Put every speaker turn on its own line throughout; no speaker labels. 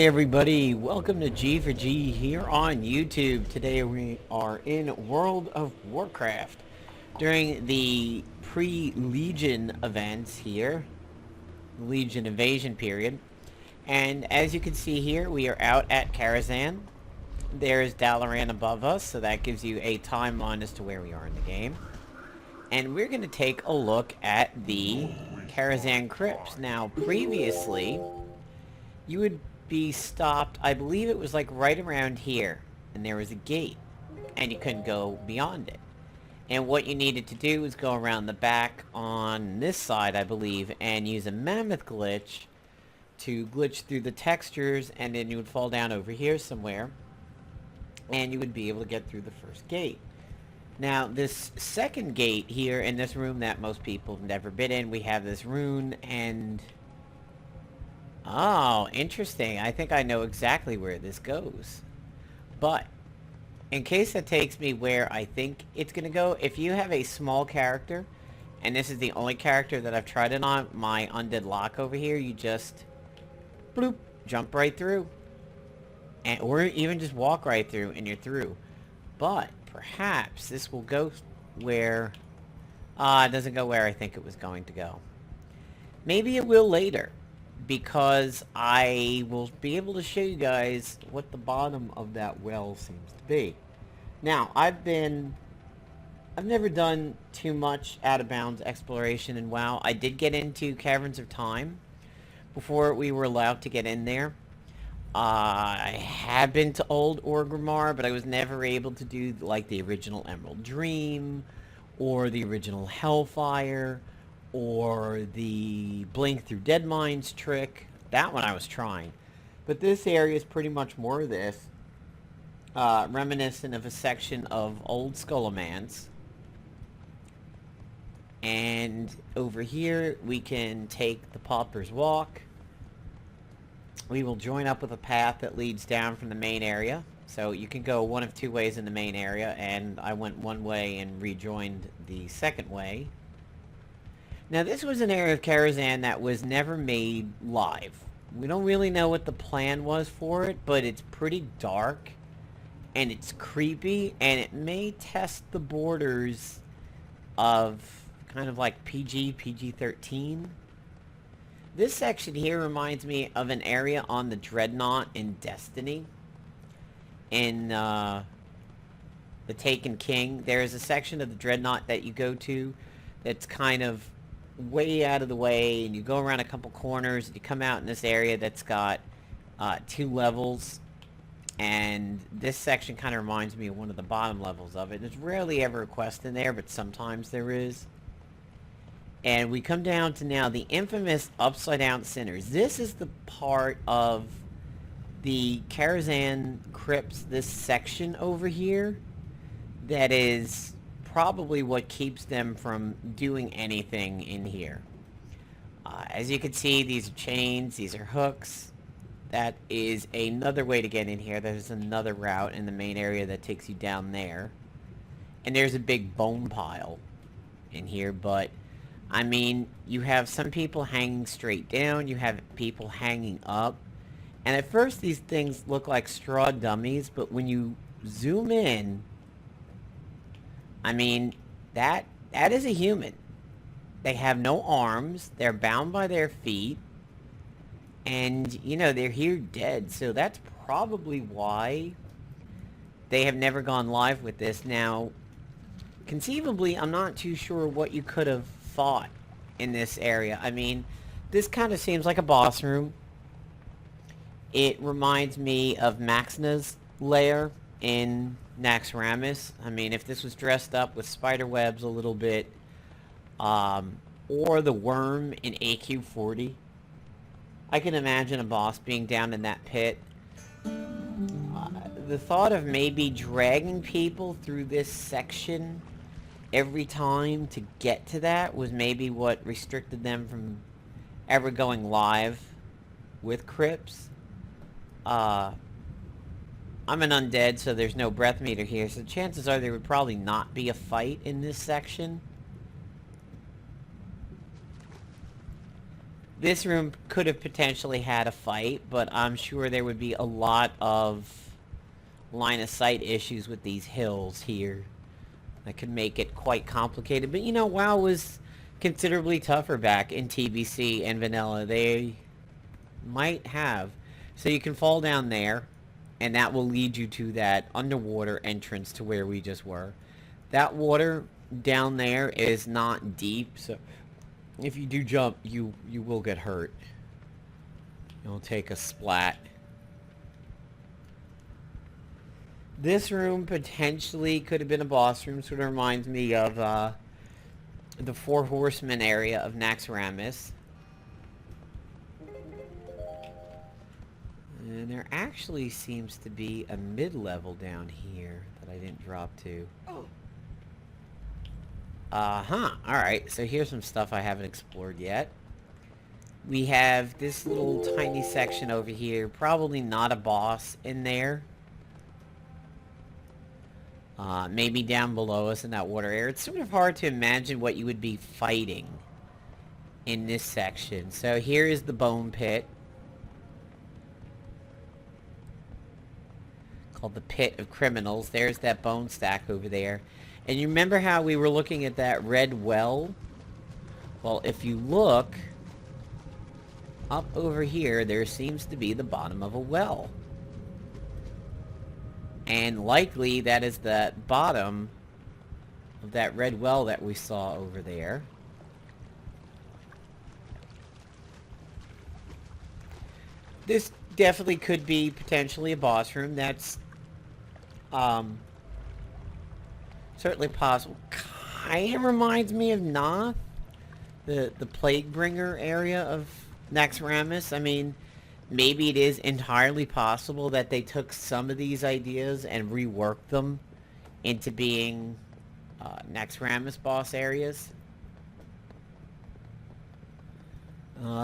Hi everybody, welcome to G for G here on YouTube. Today we are in World of Warcraft during the pre-Legion events here, Legion invasion period. And as you can see here, we are out at Karazhan. There's Dalaran above us, so that gives you a timeline as to where we are in the game. And we're going to take a look at the Karazhan Crypts. Now, previously, you would be stopped, I believe it was like right around here, and there was a gate, and you couldn't go beyond it. And what you needed to do was go around the back on this side, I believe, and use a mammoth glitch to glitch through the textures, and then you would fall down over here somewhere, and you would be able to get through the first gate. Now, this second gate here in this room that most people have never been in, we have this rune, and... oh, interesting. I think I know exactly where this goes. But, in case that takes me where I think it's going to go, if you have a small character, and this is the only character that I've tried it on, my undead lock over here, you just, bloop, jump right through. And, or even just walk right through, and you're through. But, perhaps this will go where, it doesn't go where I think it was going to go. Maybe it will later, because I will be able to show you guys what the bottom of that well seems to be. Now, I've never done too much out-of-bounds exploration in WoW. I did get into Caverns of Time before we were allowed to get in there. I have been to Old Orgrimmar, but I was never able to do like the original Emerald Dream, or the original Hellfire, or the Blink Through Dead Mines trick. That one I was trying. But this area is pretty much more of this. Reminiscent of a section of Old Skullomance. And over here we can take the Pauper's Walk. We will join up with a path that leads down from the main area. So you can go one of two ways in the main area, and I went one way and rejoined the second way. Now, this was an area of Karazhan that was never made live. We don't really know what the plan was for it, but it's pretty dark, and it's creepy, and it may test the borders of kind of like PG-13. This section here reminds me of an area on the Dreadnought in Destiny. In the Taken King, there is a section of the Dreadnought that you go to that's kind of way out of the way, and you go around a couple corners, and you come out in this area that's got 2 levels, and this section kind of reminds me of one of the bottom levels of it. There's rarely ever a quest in there, but sometimes there is. And we come down to now the infamous Upside Down Sinners. This is the part of the Karazhan Crypts, this section over here, that is probably what keeps them from doing anything in here. As you can see, these are chains, these are hooks. That is another way to get in here. There's another route in the main area that takes you down there. And there's a big bone pile in here, but I mean, you have some people hanging straight down, you have people hanging up. And at first these things look like straw dummies, but when you zoom in, I mean, that is a human. They have no arms, they're bound by their feet, and, you know, they're here dead. So that's probably why they have never gone live with this. Now, conceivably, I'm not too sure what you could have fought in this area. I mean, this kind of seems like a boss room. It reminds me of Maxna's lair in Naxxramas. I mean, if this was dressed up with spider webs a little bit, or the worm in AQ40, I can imagine a boss being down in that pit. The thought of maybe dragging people through this section every time to get to that was maybe what restricted them from ever going live with Crypts. I'm an undead, so there's no breath meter here, so chances are there would probably not be a fight in this section. This room could have potentially had a fight, but I'm sure there would be a lot of line of sight issues with these hills here. That could make it quite complicated. But you know, WoW was considerably tougher back in TBC and Vanilla. They might have. So you can fall down there, and that will lead you to that underwater entrance to where we just were. That water down there is not deep, so if you do jump, you will get hurt. You'll take a splat. This room potentially could have been a boss room. Sort of reminds me of the Four Horsemen area of Naxxramas. And there actually seems to be a mid-level down here that I didn't drop to. Alright, so here's some stuff I haven't explored yet. We have this little tiny section over here. Probably not a boss in there. Maybe down below us in that water area. It's sort of hard to imagine what you would be fighting in this section. So here is the bone pit. Called the Pit of Criminals. There's that bone stack over there. And you remember how we were looking at that red well? Well, if you look up over here, there seems to be the bottom of a well. And likely that is the bottom of that red well that we saw over there. This definitely could be potentially a boss room. That's certainly possible. Kind of reminds me of Noth, the Plaguebringer area of Naxxramas. I mean, maybe it is entirely possible that they took some of these ideas and reworked them into being Naxxramas boss areas.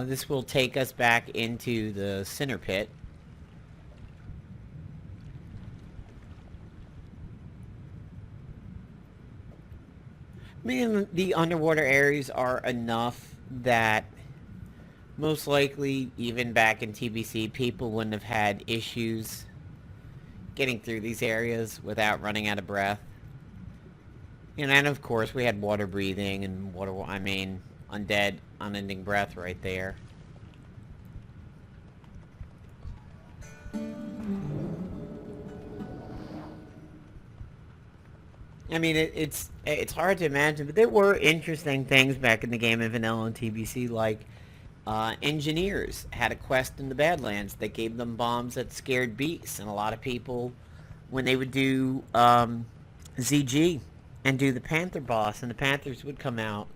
This will take us back into the Sinner Pit. I mean, the underwater areas are enough that most likely, even back in TBC, people wouldn't have had issues getting through these areas without running out of breath. And of course, we had water breathing and undead, unending breath right there. I mean, it's hard to imagine, but there were interesting things back in the game in Vanilla and TBC, like engineers had a quest in the Badlands that gave them bombs that scared beasts, and a lot of people, when they would do ZG and do the Panther boss, and the Panthers would come out,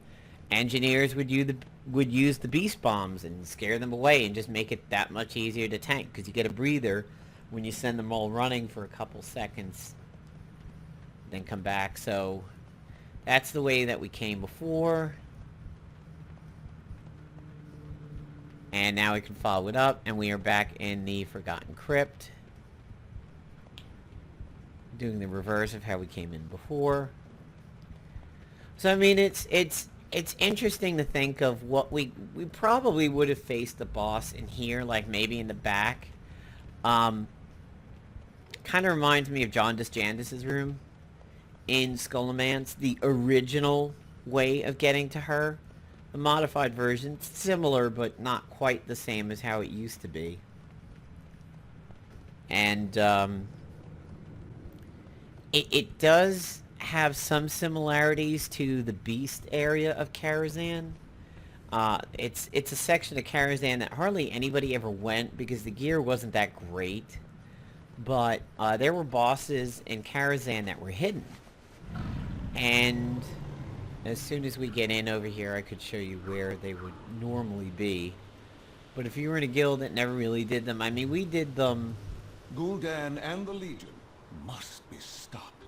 engineers would use the beast bombs and scare them away and just make it that much easier to tank, because you get a breather when you send them all running for a couple seconds, then come back. So that's the way that we came before. And now we can follow it up, and we are back in the Forgotten Crypt. Doing the reverse of how we came in before. So I mean, it's interesting to think of what we probably would have faced the boss in here, like maybe in the back. Kind of reminds me of John Disjandis' room in Skullomance, the original way of getting to her. The modified version, similar but not quite the same as how it used to be. And it does have some similarities to the Beast area of Karazhan. It's a section of Karazhan that hardly anybody ever went because the gear wasn't that great. But there were bosses in Karazhan that were hidden. And as soon as we get in over here, I could show you where they would normally be. But if you were in a guild that never really did them, I mean, we did them.
Gul'dan and the Legion must be stopped.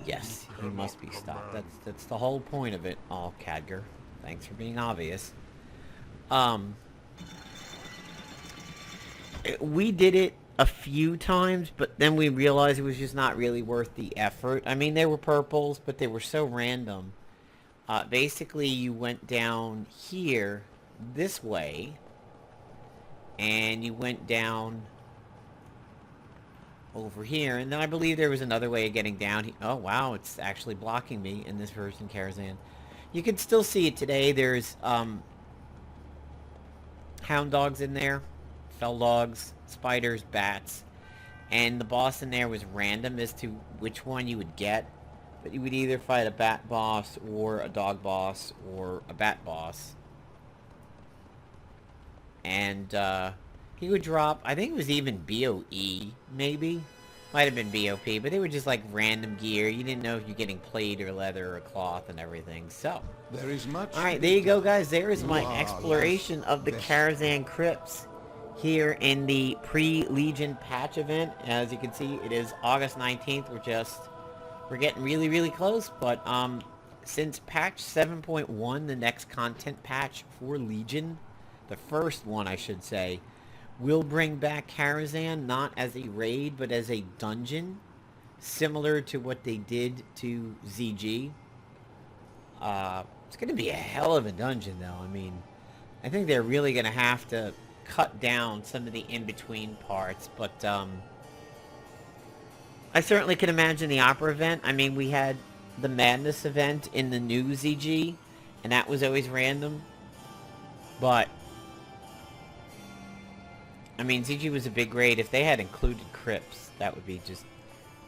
Yes, he must be stopped. That's the whole point of it. Oh, Khadgar, thanks for being obvious. We did it a few times, but then we realized it was just not really worth the effort. I mean, they were purples, but they were so random. Basically, you went down here, this way, and you went down over here, and then I believe there was another way of getting down. Oh wow, it's actually blocking me in this version, Karazhan. You can still see it today. There's hound dogs in there, fell dogs, spiders, bats, and the boss in there was random as to which one you would get, but you would either fight a bat boss or a dog boss or a bat boss. And he would drop, I think it was even BOE, maybe? Might have been BOP, but they were just like random gear. You didn't know if you're getting plate or leather or cloth and everything, so.
There is much.
Alright, there you go, guys. There is my exploration of the Karazhan Crypts here in the pre-Legion patch event. As you can see, it is August 19th. We're getting really, really close, but since patch 7.1, the next content patch for Legion, the first one, I should say, will bring back Karazhan not as a raid, but as a dungeon, similar to what they did to ZG. It's going to be a hell of a dungeon, though. I mean, I think they're really going to have to cut down some of the in-between parts, but I certainly can imagine the Opera event. I mean, we had the Madness event in the new ZG, and that was always random, but I mean, ZG was a big raid. If they had included Crypts, that would be just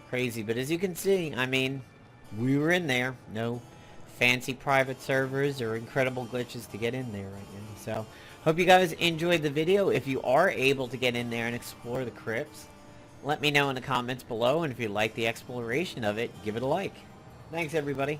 crazy. But as you can see, I mean, we were in there. No fancy private servers or incredible glitches to get in there right now. So, hope you guys enjoyed the video. If you are able to get in there and explore the Crypts, let me know in the comments below. And if you like the exploration of it, give it a like. Thanks, everybody.